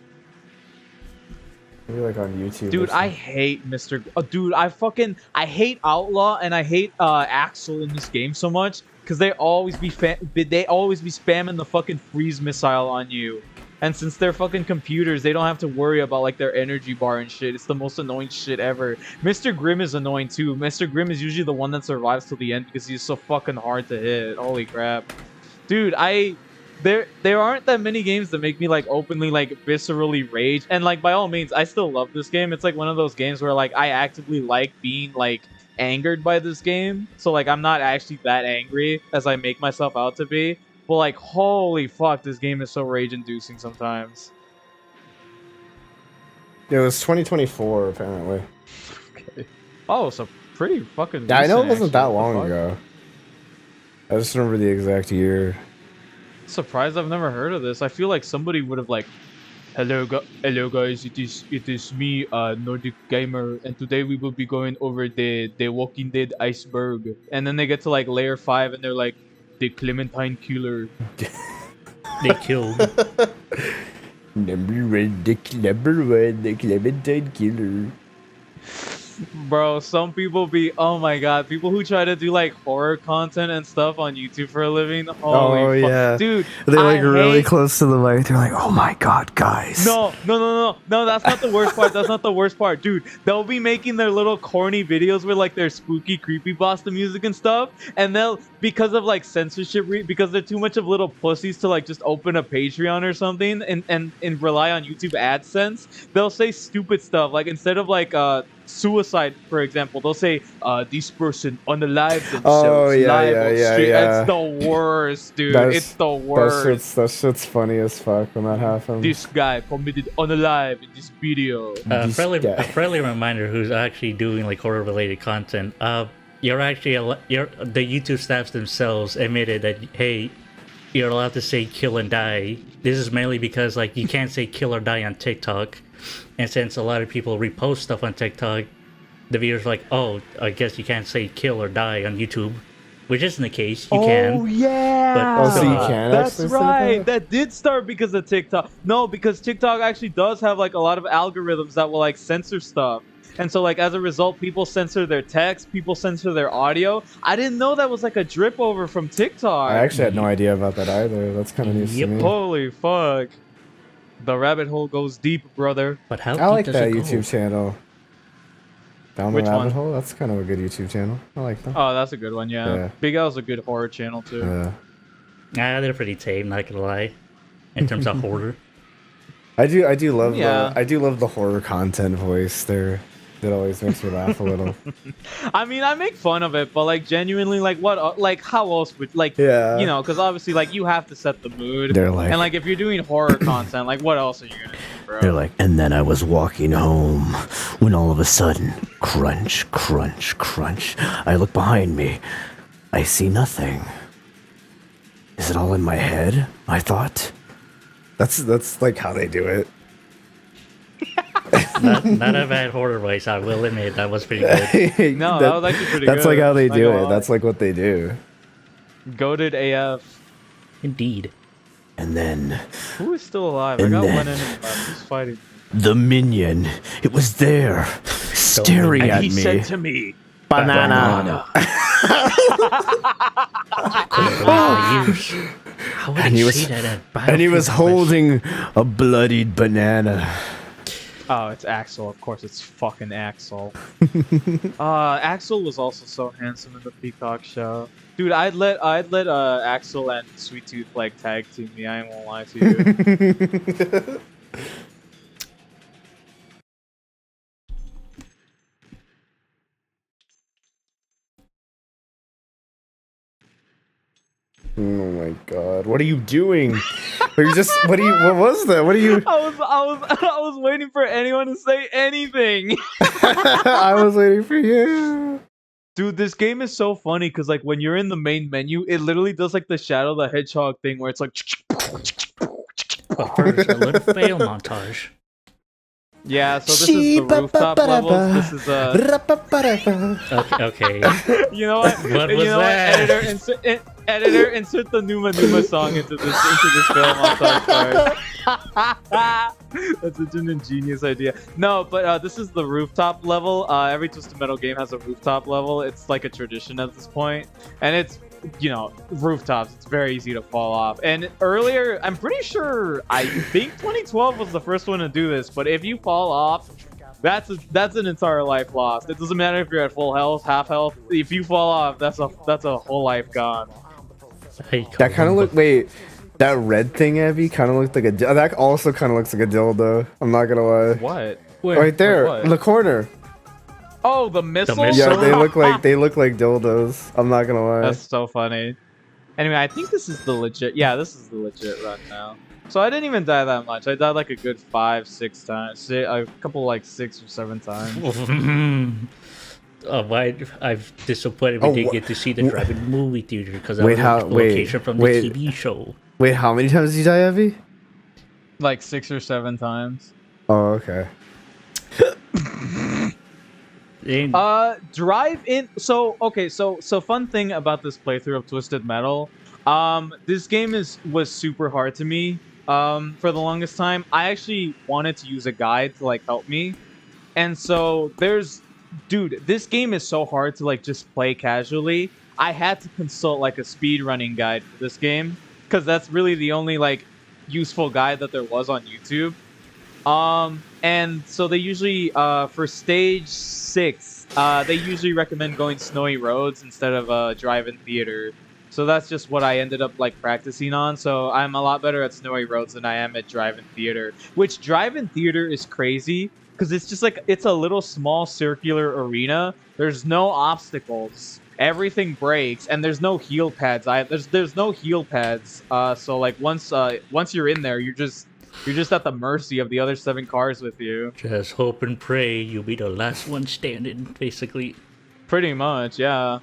Speaker 2: Maybe like on YouTube.
Speaker 1: Dude, I hate Mr. Dude, I hate Outlaw and I hate Axel in this game so much because they always be spamming the fucking freeze missile on you. And since they're fucking computers, they don't have to worry about like their energy bar and shit. It's the most annoying shit ever. Mr. Grimm is annoying too. Mr. Grimm is usually the one that survives till the end because he's so fucking hard to hit. Holy crap. Dude, there aren't that many games that make me like openly like viscerally rage, and like by all means I still love this game. It's like one of those games where like I actively like being like angered by this game, so like I'm not actually that angry as I make myself out to be, but like holy fuck, this game is so rage inducing sometimes.
Speaker 2: Yeah, it was 2024 apparently.
Speaker 1: Okay. Oh, so pretty fucking
Speaker 2: Yeah, I know it
Speaker 1: recent,
Speaker 2: wasn't that
Speaker 1: actually. What the
Speaker 2: long
Speaker 1: fuck?
Speaker 2: ago. I just remember the exact year.
Speaker 1: Surprised I've never heard of this. I feel like somebody would have like, hello guys, it is me, Nordic Gamer, and today we will be going over the Walking Dead iceberg. And then they get to like layer 5 and they're like, the Clementine killer.
Speaker 3: They killed.
Speaker 2: Number one, the Clementine killer.
Speaker 1: Bro, some people be, oh my god, people who try to do like horror content and stuff on YouTube for a living. Holy fuck.
Speaker 2: yeah.
Speaker 1: Dude,
Speaker 2: They're like
Speaker 1: I
Speaker 2: really
Speaker 1: hate-
Speaker 2: close to the mic. They're like, oh my god, guys.
Speaker 1: No, that's not the worst part. That's not the worst part. Dude, they'll be making their little corny videos with like their spooky creepypasta music and stuff, and they'll, because of like censorship, because they're too much of little pussies to like just open a Patreon or something and rely on YouTube AdSense, they'll say stupid stuff. Like instead of like suicide, for example, they'll say this person unalived themselves
Speaker 2: yeah,
Speaker 1: live
Speaker 2: yeah,
Speaker 1: on
Speaker 2: yeah,
Speaker 1: stream.
Speaker 2: yeah.
Speaker 1: It's the worst, dude.
Speaker 2: That's-
Speaker 1: It's the worst.
Speaker 2: That shit's funny as fuck when that happens.
Speaker 1: This guy committed unalive in this video.
Speaker 3: A
Speaker 2: This
Speaker 3: friendly,
Speaker 2: guy.
Speaker 3: a friendly reminder who's actually doing like horror related content. You're actually the YouTube staffs themselves admitted that, hey, you're allowed to say kill and die. This is mainly because like you can't say kill or die on TikTok, and since a lot of people repost stuff on TikTok, the viewers are like, oh, I guess you can't say kill or die on YouTube, which isn't the case. You can.
Speaker 1: Yeah.
Speaker 2: Oh, so you
Speaker 3: Uh,
Speaker 2: can
Speaker 1: That's
Speaker 2: actually say
Speaker 1: right.
Speaker 2: that?
Speaker 1: That did start because of TikTok. No, because TikTok actually does have like a lot of algorithms that will like censor stuff. And so like as a result, people censor their text, people censor their audio. I didn't know that was like a drip over from TikTok.
Speaker 2: I actually had no idea about that either. That's kind of news
Speaker 3: Yep.
Speaker 2: to me.
Speaker 1: Holy fuck. The rabbit hole goes deep, brother.
Speaker 3: But how
Speaker 2: I
Speaker 3: deep
Speaker 2: like
Speaker 3: does
Speaker 2: that
Speaker 3: it go?
Speaker 2: YouTube channel. Down the
Speaker 1: Which
Speaker 2: rabbit
Speaker 1: one?
Speaker 2: hole. That's kind of a good YouTube channel. I like that.
Speaker 1: Oh, that's a good one, yeah.
Speaker 2: Yeah.
Speaker 1: Big L's a good horror channel too.
Speaker 2: Yeah.
Speaker 3: They're pretty tame, not gonna lie, in terms of horror.
Speaker 2: I do love
Speaker 1: Yeah.
Speaker 2: the horror content voice there. That always makes me laugh a little.
Speaker 1: I mean, I make fun of it, but like genuinely, like what, like how else would, like,
Speaker 2: Yeah.
Speaker 1: you know, because obviously, like you have to set the mood.
Speaker 2: They're like-
Speaker 1: and like if you're doing horror content, like what else are you gonna do, bro?
Speaker 4: They're like, and then I was walking home when all of a sudden, crunch, crunch, crunch. I look behind me. I see nothing. Is it all in my head? I thought.
Speaker 2: That's like how they do it.
Speaker 3: Not a bad horror voice, I will admit. That was pretty good.
Speaker 1: No, that was actually pretty
Speaker 2: That's
Speaker 1: good.
Speaker 2: like how they
Speaker 1: Not
Speaker 2: do
Speaker 1: gonna
Speaker 2: it.
Speaker 1: lie.
Speaker 2: That's like what they do.
Speaker 1: Goated AF.
Speaker 3: Indeed.
Speaker 4: And then
Speaker 1: Who is still alive? I
Speaker 4: And
Speaker 1: got
Speaker 4: then-
Speaker 1: one enemy left. Who's fighting?
Speaker 4: the minion. It was there, staring
Speaker 1: And
Speaker 4: at
Speaker 1: he
Speaker 4: me.
Speaker 1: said to me,
Speaker 2: Banana.
Speaker 3: Years. How would
Speaker 2: And
Speaker 3: he
Speaker 2: he was-
Speaker 3: say that at
Speaker 2: And he was
Speaker 3: Battlefield West?
Speaker 2: holding a bloodied banana.
Speaker 1: "Oh, it's Axel. Of course, it's fucking Axel." Axel was also so handsome in the Peacock show. Dude, I'd let Axel and Sweet Tooth like tag team me. I won't lie to you.
Speaker 2: Oh my god. What are you doing? Are you just what was that? What are you
Speaker 1: I was waiting for anyone to say anything.
Speaker 2: I was waiting for you.
Speaker 1: Dude, this game is so funny because like when you're in the main menu, it literally does like the Shadow the Hedgehog thing where it's like
Speaker 3: But first, a little fail montage.
Speaker 1: Yeah, so this is the rooftop levels. This is
Speaker 3: Okay.
Speaker 1: You know what?
Speaker 3: What
Speaker 1: you
Speaker 3: was
Speaker 1: know
Speaker 3: that?
Speaker 1: what? Editor, insert the Numa Numa song into this film on South. That's such an ingenious idea. No, but this is the rooftop level. Every Twisted Metal game has a rooftop level. It's like a tradition at this point, and it's, you know, rooftops. It's very easy to fall off. And earlier, I'm pretty sure, I think 2012 was the first one to do this. But if you fall off, that's an entire life lost. It doesn't matter if you're at full health, half health. If you fall off, that's a whole life gone.
Speaker 2: That kind of looked. Wait, that red thing, Abby, kind of looked like a. That also kind of looks like a dildo. I'm not gonna lie.
Speaker 1: What?
Speaker 2: Right there,
Speaker 1: What?
Speaker 2: in the corner.
Speaker 1: Oh, the missile.
Speaker 2: Yeah, they look like dildos. I'm not gonna lie.
Speaker 1: That's so funny. Anyway, I think this is the legit. Yeah, this is the legit run now. So I didn't even die that much. I died like a good 5-6 times. A couple like 6 or 7 times.
Speaker 3: I'm disappointed we didn't get to see the drive-in movie theater because that
Speaker 2: Wait,
Speaker 3: was the location from the TV show.
Speaker 2: Wait, how many times did you die, Abby?
Speaker 1: Like 6 or 7 times.
Speaker 2: Oh, okay.
Speaker 1: Drive in. So okay, so fun thing about this playthrough of Twisted Metal, this game was super hard to me. For the longest time, I actually wanted to use a guide to like help me, and so dude, this game is so hard to like just play casually. I had to consult like a speedrunning guide for this game because that's really the only like useful guide that there was on YouTube. And so they usually, for stage 6, they usually recommend going snowy roads instead of drive-in theater. So that's just what I ended up like practicing on. So I'm a lot better at snowy roads than I am at drive-in theater. Which drive-in theater is crazy because it's just like it's a little small circular arena. There's no obstacles. Everything breaks, and there's no heal pads. There's no heal pads. So like once you're in there, you're just at the mercy of the other 7 cars with you.
Speaker 3: Just hope and pray you'll be the last one standing, basically.
Speaker 1: Pretty much, yeah.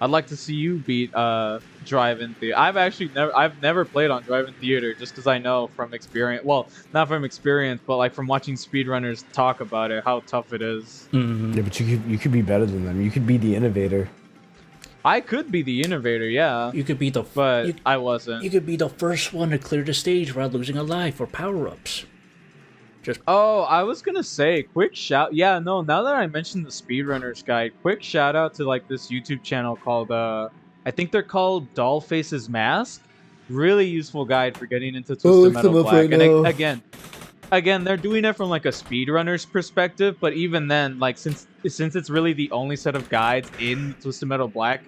Speaker 1: I'd like to see you beat drive-in theater. I've never played on drive-in theater just because I know from experience. Well, not from experience, but like from watching speedrunners talk about it, how tough it is.
Speaker 3: Mm-hmm.
Speaker 2: Yeah, but you could be better than them. You could be the innovator.
Speaker 1: I could be the innovator, yeah.
Speaker 3: You could be
Speaker 1: I wasn't.
Speaker 3: You could be the first one to clear the stage without losing a life or power-ups.
Speaker 1: Oh, I was gonna say, quick shout. Yeah, no. Now that I mentioned the speedrunners guide, quick shout out to like this YouTube channel called I think they're called Dollface's Mask. Really useful guide for getting into Twisted Metal Black.
Speaker 2: Right
Speaker 1: and again, they're doing it from like a speedrunner's perspective. But even then, like since it's really the only set of guides in Twisted Metal Black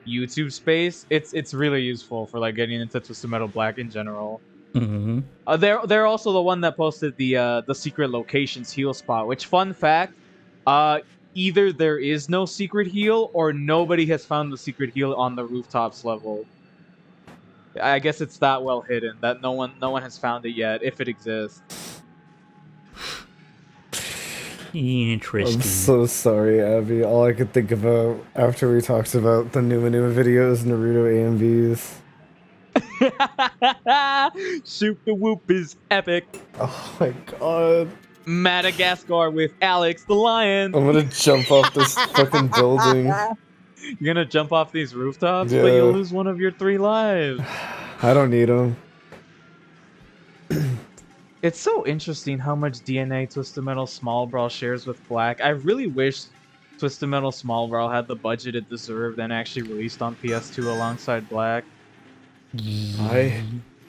Speaker 1: YouTube space, it's really useful for like getting into Twisted Metal Black in general.
Speaker 3: Mm-hmm.
Speaker 1: They're also the one that posted the secret locations heal spot. Which, fun fact, either there is no secret heal or nobody has found the secret heal on the rooftops level. I guess it's that well hidden that no one has found it yet, if it exists.
Speaker 3: Interesting.
Speaker 2: I'm so sorry, Abby. All I could think about after we talked about the Numa videos, Naruto AMVs.
Speaker 1: Shoot the Whoop is epic.
Speaker 2: Oh my god.
Speaker 1: Madagascar with Alex the Lion.
Speaker 2: I'm gonna jump off this fucking building.
Speaker 1: You're gonna jump off these rooftops,
Speaker 2: Yeah.
Speaker 1: but you'll lose one of your 3 lives.
Speaker 2: I don't need them.
Speaker 1: It's so interesting how much DNA Twisted Metal Small Brawl shares with Black. I really wish Twisted Metal Small Brawl had the budget it deserved and actually released on PS2 alongside Black.
Speaker 2: I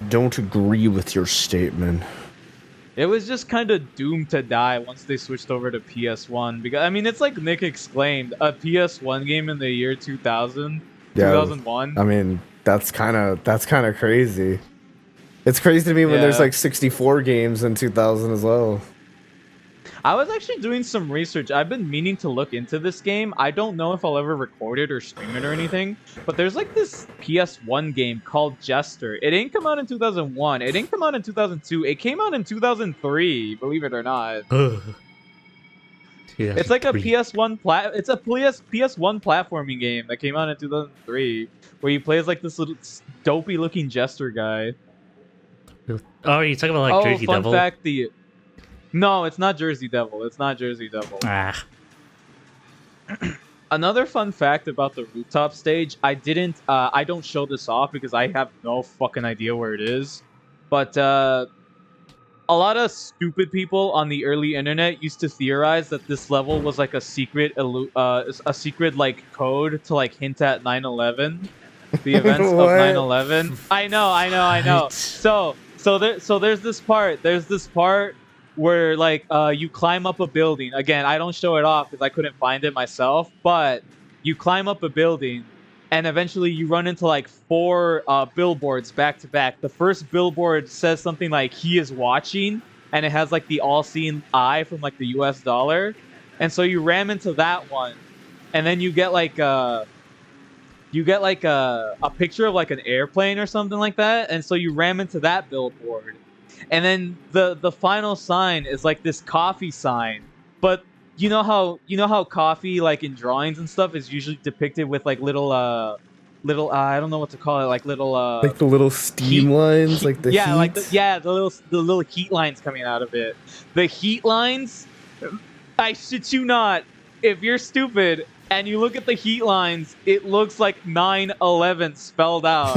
Speaker 2: don't agree with your statement.
Speaker 1: It was just kind of doomed to die once they switched over to PS1. Because I mean, it's like Nick exclaimed, a PS1 game in the year 2000,
Speaker 2: Yeah,
Speaker 1: 2001.
Speaker 2: I mean, that's kind of crazy. It's crazy to me when there's
Speaker 1: Yeah.
Speaker 2: like 64 games in 2000 as well.
Speaker 1: I was actually doing some research. I've been meaning to look into this game. I don't know if I'll ever record it or stream it or anything, but there's like this PS1 game called Jester. It didn't come out in 2001. It didn't come out in 2002. It came out in 2003, believe it or not. It's like a PS1 it's a PS1 platforming game that came out in 2003 where you play as like this little dopey looking jester guy.
Speaker 3: Oh, you're talking about like Jersey
Speaker 1: fun
Speaker 3: Devil?
Speaker 1: fact, No, it's not Jersey Devil. It's not Jersey Devil.
Speaker 3: Ah,
Speaker 1: Another fun fact about the rooftop stage, I don't show this off because I have no fucking idea where it is. But a lot of stupid people on the early internet used to theorize that this level was like a secret, like code to like hint at 9/11, the events of
Speaker 2: What?
Speaker 1: 9/11. I know.
Speaker 3: What?
Speaker 1: So there's this part. There's this part where like you climb up a building. Again, I don't show it off because I couldn't find it myself. But you climb up a building, and eventually you run into like 4 billboards back to back. The first billboard says something like "He is watching," and it has like the all-seeing eye from like the U.S. dollar. And so you ram into that one, and then you get like a picture of like an airplane or something like that. And so you ram into that billboard. And then the final sign is like this coffee sign. But you know how coffee like in drawings and stuff is usually depicted with like little I don't know what to call it, like little
Speaker 2: Like the little steam
Speaker 1: heat-
Speaker 2: lines, like the
Speaker 1: yeah,
Speaker 2: heat.
Speaker 1: like the little heat lines coming out of it. The heat lines, I shit you not, if you're stupid and you look at the heat lines, it looks like 9/11 spelled out.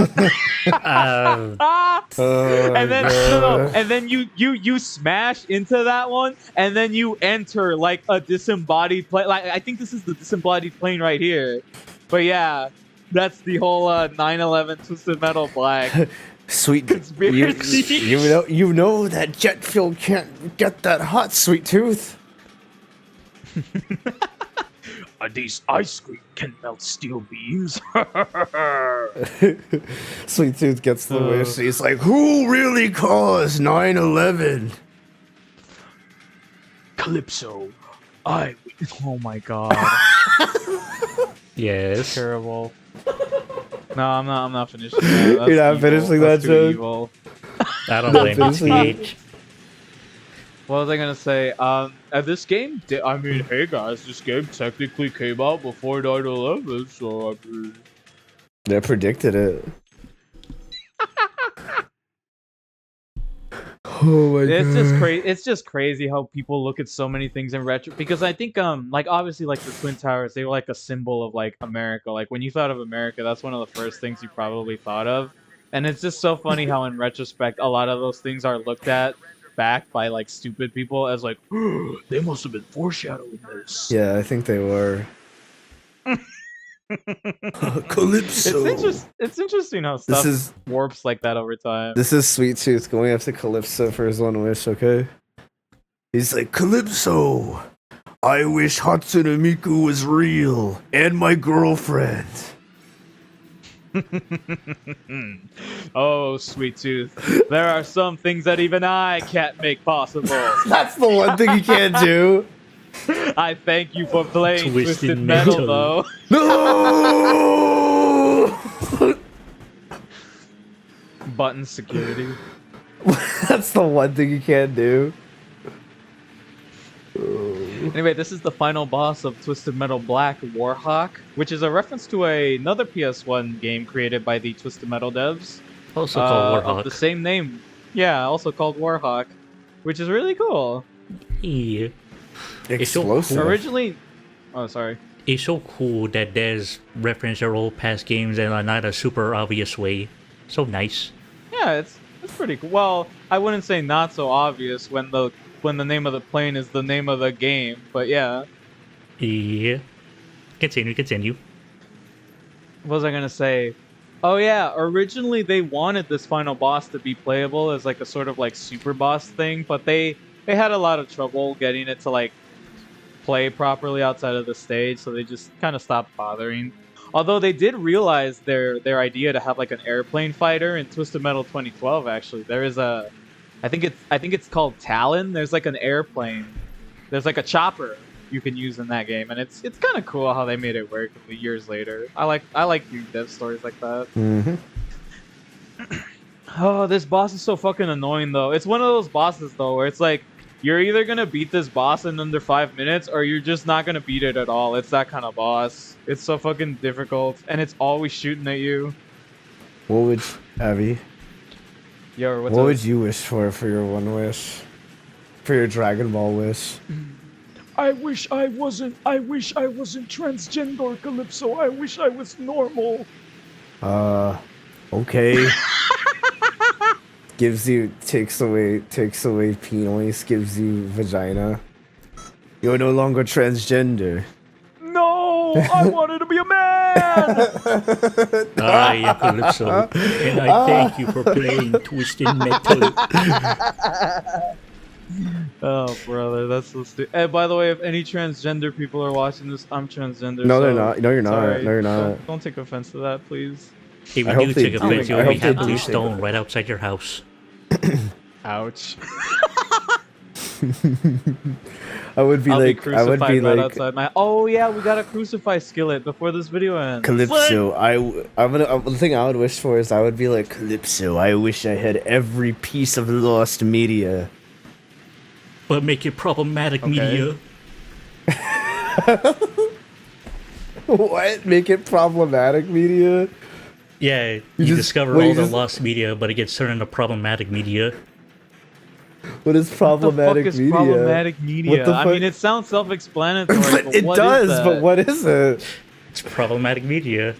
Speaker 2: Oh my
Speaker 1: And then
Speaker 2: God.
Speaker 1: and then you smash into that one, and then you enter like a disembodied plane. Like I think this is the disembodied plane right here. But yeah, that's the whole 9/11 Twisted Metal Black.
Speaker 2: Sweet,
Speaker 1: Conspiracy.
Speaker 2: you know that jet fuel can't get that hot, Sweet Tooth.
Speaker 1: These ice cream can melt steel beams.
Speaker 2: Sweet Tooth gets the wish. He's like, who really caused 9/11?
Speaker 1: Calypso, oh my god,
Speaker 3: yes.
Speaker 1: terrible. No, I'm not finishing that. That's
Speaker 2: You're not
Speaker 1: evil.
Speaker 2: finishing
Speaker 1: That's
Speaker 2: that
Speaker 1: too
Speaker 2: joke?
Speaker 1: evil.
Speaker 3: I don't
Speaker 2: Not
Speaker 3: blame you,
Speaker 2: finishing
Speaker 3: PH.
Speaker 1: What was I gonna say? This game, I mean, hey guys, this game technically came out before 9/11, so I mean,
Speaker 2: They predicted it. Oh my
Speaker 1: it's just
Speaker 2: God.
Speaker 1: crazy. It's just crazy how people look at so many things in retro. Because I think, like obviously, like the Twin Towers, they were like a symbol of like America. Like when you thought of America, that's one of the first things you probably thought of. And it's just so funny how, in retrospect, a lot of those things are looked at back by like stupid people as like they must have been foreshadowing this.
Speaker 2: Yeah, I think they were. Calypso.
Speaker 1: It's interesting how stuff
Speaker 2: is-
Speaker 1: warps like that over time.
Speaker 2: This is Sweet Tooth going after Calypso for his one wish, okay? He's like, Calypso, I wish Hatsune Miku was real and my girlfriend.
Speaker 1: Oh, Sweet Tooth, there are some things that even I can't make possible.
Speaker 2: That's the one thing you can't do.
Speaker 1: I thank you for playing
Speaker 3: Twisted
Speaker 1: Twisted Metal,
Speaker 3: Metal.
Speaker 1: though.
Speaker 2: No!
Speaker 1: Button security.
Speaker 2: That's the one thing you can't do.
Speaker 1: Anyway, this is the final boss of Twisted Metal Black, Warhawk, which is a reference to another PS1 game created by the Twisted Metal devs.
Speaker 3: Also called
Speaker 1: Of the
Speaker 3: Warhawk.
Speaker 1: same name. Yeah, also called Warhawk, which is really cool.
Speaker 3: Yeah. It's so
Speaker 2: Explosive.
Speaker 1: Originally, oh sorry.
Speaker 3: It's so cool that there's reference to old past games in not a super obvious way. So nice.
Speaker 1: Yeah, it's pretty cool. Well, I wouldn't say not so obvious when the name of the plane is the name of the game, but yeah.
Speaker 3: Yeah. Continue.
Speaker 1: What was I gonna say? Oh yeah, originally they wanted this final boss to be playable as like a sort of like super boss thing, but they had a lot of trouble getting it to like play properly outside of the stage, so they just kind of stopped bothering. Although they did realize their idea to have like an airplane fighter in Twisted Metal 2012. Actually, there is a, I think it's called Talon. There's like an airplane. There's like a chopper you can use in that game, and it's kind of cool how they made it work years later. I like doing dev stories like that.
Speaker 2: Mm-hmm.
Speaker 1: Oh, this boss is so fucking annoying though. It's one of those bosses though where it's like you're either gonna beat this boss in under 5 minutes or you're just not gonna beat it at all. It's that kind of boss. It's so fucking difficult, and it's always shooting at you.
Speaker 2: What would Abby?
Speaker 1: Yo, what's
Speaker 2: What
Speaker 1: up?
Speaker 2: would you wish for your one wish? for your Dragon Ball wish.
Speaker 5: I wish I wasn't transgender, Calypso. I wish I was normal.
Speaker 2: Okay. takes away penis, gives you vagina. You're no longer transgender.
Speaker 5: No, I wanted to be a man.
Speaker 3: Yeah, Calypso. And I thank you for playing Twisted Metal.
Speaker 1: Oh, brother, that's so stupid. Hey, by the way, if any transgender people are watching this, I'm transgender.
Speaker 2: No,
Speaker 1: so
Speaker 2: they're not. No, you're not.
Speaker 1: sorry.
Speaker 2: No, you're not.
Speaker 1: Don't take offense to that, please.
Speaker 3: If
Speaker 2: I
Speaker 3: you
Speaker 2: hope
Speaker 3: do
Speaker 2: they
Speaker 3: take
Speaker 2: do.
Speaker 3: offense,
Speaker 1: I
Speaker 3: you'll
Speaker 1: hope
Speaker 3: be
Speaker 1: they
Speaker 3: have
Speaker 1: do
Speaker 3: blue
Speaker 1: take
Speaker 3: stone
Speaker 2: offense.
Speaker 3: right outside your house.
Speaker 1: Ouch.
Speaker 2: I would be
Speaker 1: I'll be
Speaker 2: like, I would
Speaker 1: crucified
Speaker 2: be
Speaker 1: right
Speaker 2: like,
Speaker 1: outside my. Oh yeah, we got a crucify skillet before this video ends.
Speaker 2: Calypso. The thing I would wish for is I would be like, Calypso. I wish I had every piece of lost media.
Speaker 3: But make it problematic
Speaker 1: Okay.
Speaker 3: media.
Speaker 2: What? Make it problematic media?
Speaker 3: Yeah, you
Speaker 2: just-
Speaker 3: discover
Speaker 2: what,
Speaker 3: all
Speaker 2: you
Speaker 3: the
Speaker 2: just-
Speaker 3: lost media, but it gets turned into problematic media.
Speaker 2: What is
Speaker 1: What the
Speaker 2: problematic
Speaker 1: fuck is
Speaker 2: media?
Speaker 1: problematic media?
Speaker 2: What the
Speaker 1: I
Speaker 2: fuck?
Speaker 1: mean, it sounds self-explanatory. but
Speaker 2: It
Speaker 1: what is
Speaker 2: does,
Speaker 1: that?
Speaker 2: but what is it?
Speaker 3: It's problematic media.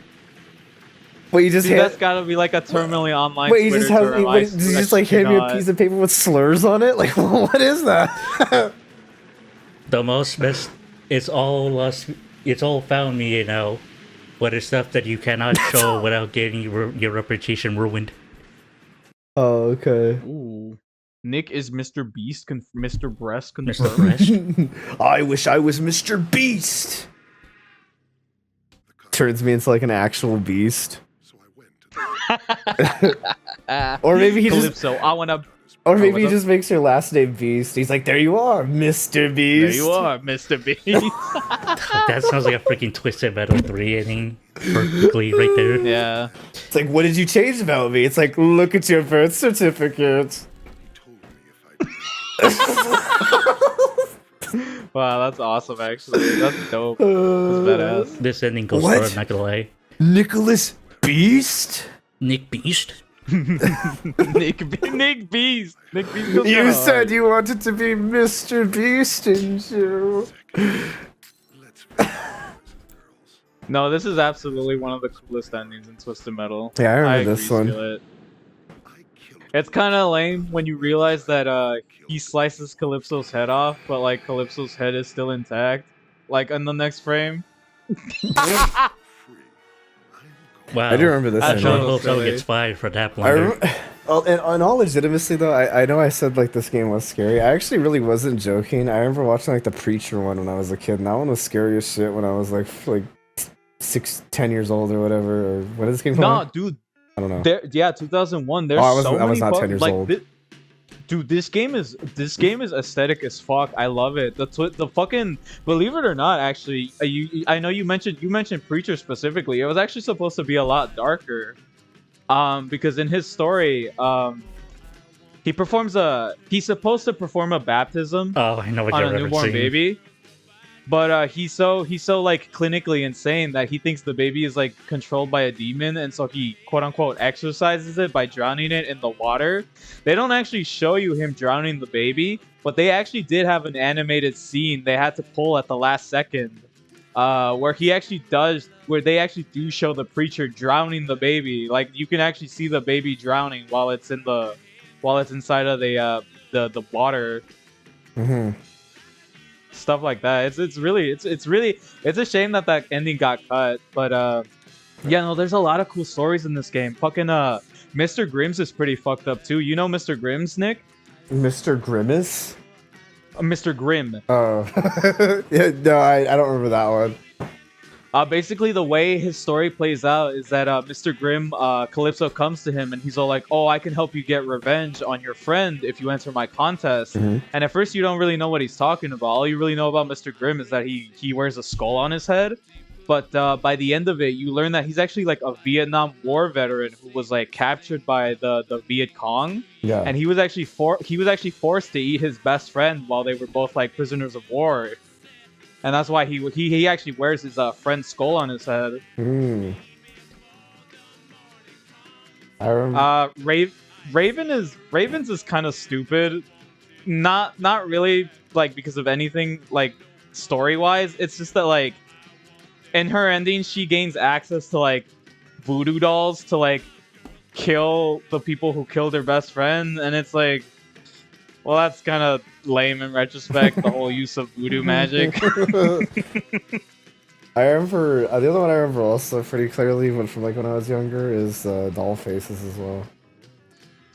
Speaker 2: Wait, you just
Speaker 1: Dude,
Speaker 2: hand,
Speaker 1: that's gotta be like a terminally online.
Speaker 2: wait, you
Speaker 1: Twitter
Speaker 2: just have,
Speaker 1: term.
Speaker 2: wait, did you just like hand me a piece of paper with slurs on it? Like, what is that?
Speaker 3: The most best. It's all lost. It's all found media now, but it's stuff that you cannot show without getting your reputation ruined.
Speaker 2: Oh, okay.
Speaker 1: Ooh. Nick is Mr. Beast. Mr. Breast
Speaker 3: Mr.
Speaker 1: confirmed.
Speaker 3: Fresh.
Speaker 2: I wish I was Mr. Beast. Turns me into like an actual beast. Or maybe he just,
Speaker 1: Calypso. I wanna.
Speaker 2: or maybe
Speaker 1: what's
Speaker 2: he
Speaker 1: up?
Speaker 2: just makes your last name Beast. He's like, there you are, Mr. Beast.
Speaker 1: There you are, Mr. Beast.
Speaker 3: That sounds like a freaking Twisted Metal 3 ending perfectly right there.
Speaker 1: Yeah.
Speaker 2: It's like, what did you change about me? It's like, look at your birth certificate.
Speaker 1: Wow, that's awesome. Actually, that's dope. That's badass.
Speaker 3: This ending goes
Speaker 2: What?
Speaker 3: hard, not gonna lie.
Speaker 2: Nicholas Beast?
Speaker 3: Nick Beast?
Speaker 1: Nick Beast. Nick Beast. goes
Speaker 2: You
Speaker 1: hard.
Speaker 2: said you wanted to be Mr. Beast, didn't you?
Speaker 1: No, this is absolutely one of the coolest endings in Twisted Metal.
Speaker 2: Yeah, I remember
Speaker 1: agree,
Speaker 2: this one.
Speaker 1: Skillet. It's kind of lame when you realize that he slices Calypso's head off, but like Calypso's head is still intact. Like in the next frame.
Speaker 3: Wow.
Speaker 2: I do remember this
Speaker 1: I
Speaker 3: I
Speaker 2: ending.
Speaker 3: sure
Speaker 1: know.
Speaker 3: hope someone
Speaker 1: Silly.
Speaker 3: gets fired for that
Speaker 2: I
Speaker 3: blunder.
Speaker 2: rem- oh, and on all legitimacy though, I know I said like this game was scary. I actually really wasn't joking. I remember watching like the Preacher one when I was a kid, and that one was scary as shit when I was like 10 years old or whatever. Or what is this game
Speaker 1: Nah,
Speaker 2: called?
Speaker 1: dude.
Speaker 2: I don't know.
Speaker 1: Yeah, 2001. There's
Speaker 2: Oh, I was-
Speaker 1: so
Speaker 2: I was
Speaker 1: many
Speaker 2: not 10 years
Speaker 1: like,
Speaker 2: old.
Speaker 1: Dude, this game is aesthetic as fuck. I love it. The fucking, believe it or not, actually, I know you mentioned Preacher specifically. It was actually supposed to be a lot darker, because in his story, he's supposed to perform a baptism
Speaker 3: Oh, I know what
Speaker 1: on
Speaker 3: you're
Speaker 1: a newborn
Speaker 3: referencing.
Speaker 1: baby. But he's so like clinically insane that he thinks the baby is like controlled by a demon, and so he quote unquote exorcises it by drowning it in the water. They don't actually show you him drowning the baby, but they actually did have an animated scene they had to pull at the last second, where they actually do show the preacher drowning the baby. Like you can actually see the baby drowning while it's inside of the water.
Speaker 2: Hmm.
Speaker 1: Stuff like that. It's really a shame that ending got cut. But yeah, no, there's a lot of cool stories in this game. Fucking Mr. Grimm's is pretty fucked up too. You know Mr. Grimm's, Nick?
Speaker 2: Mr. Grimace?
Speaker 1: Mr. Grimm.
Speaker 2: Oh. Yeah, no, I don't remember that one.
Speaker 1: Basically, the way his story plays out is that Mr. Grimm, Calypso comes to him and he's all like, "Oh, I can help you get revenge on your friend if you enter my contest."
Speaker 2: Mhm.
Speaker 1: And at first, you don't really know what he's talking about. All you really know about Mr. Grimm is that he wears a skull on his head. But by the end of it, you learn that he's actually like a Vietnam War veteran who was like captured by the Viet Cong,
Speaker 2: Yeah.
Speaker 1: and he was actually forced to eat his best friend while they were both like prisoners of war. And that's why he actually wears his friend's skull on his head.
Speaker 2: Hmm. I remember.
Speaker 1: Ravens is kind of stupid. not really like because of anything like story wise. It's just that like in her ending, she gains access to like voodoo dolls to like kill the people who killed her best friend, and it's like, well, that's kind of lame in retrospect. The whole use of voodoo magic.
Speaker 2: I remember the other one I remember also pretty clearly from like when I was younger is Doll Faces as well.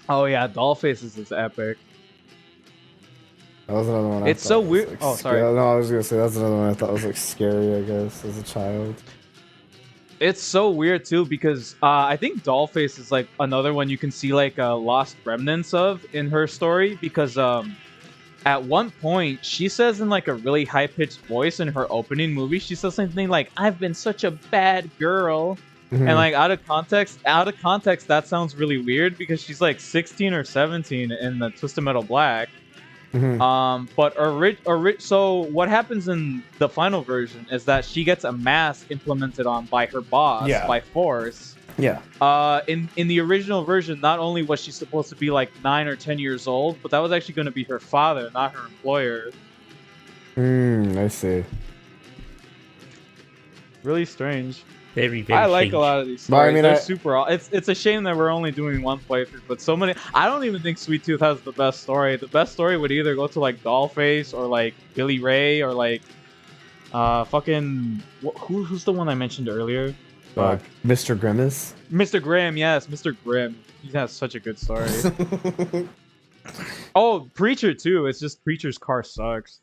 Speaker 1: Oh yeah, Doll Faces is epic.
Speaker 2: That was another one.
Speaker 1: It's so weird.
Speaker 2: Like,
Speaker 1: Oh, sorry.
Speaker 2: No, I was gonna say that's another one I thought was like scary. I guess as a child.
Speaker 1: It's so weird too because I think Dollface is like another one you can see like lost remnants of in her story because at one point she says in like a really high pitched voice in her opening movie, she says something like, "I've been such a bad girl," and like out of context that sounds really weird because she's like 16 or 17 in the Twisted Metal Black. But so what happens in the final version is that she gets a mask implemented on by her boss by force.
Speaker 2: Yeah.
Speaker 1: In the original version, not only was she supposed to be like 9 or 10 years old, but that was actually going to be her father, not her employer.
Speaker 2: I see.
Speaker 1: Really strange.
Speaker 3: Very
Speaker 1: I like
Speaker 3: strange.
Speaker 1: a lot of these
Speaker 2: But I
Speaker 1: stories.
Speaker 2: mean,
Speaker 1: They're super. It's a shame that we're only doing one playthrough, but so many. I don't even think Sweet Tooth has the best story. The best story would either go to like Dollface or like Billy Ray or like who's the one I mentioned earlier?
Speaker 2: Mr. Grimace.
Speaker 1: Mr. Grimm, yes, Mr. Grimm. He has such a good story. Oh, Preacher too. It's just Preacher's car sucks.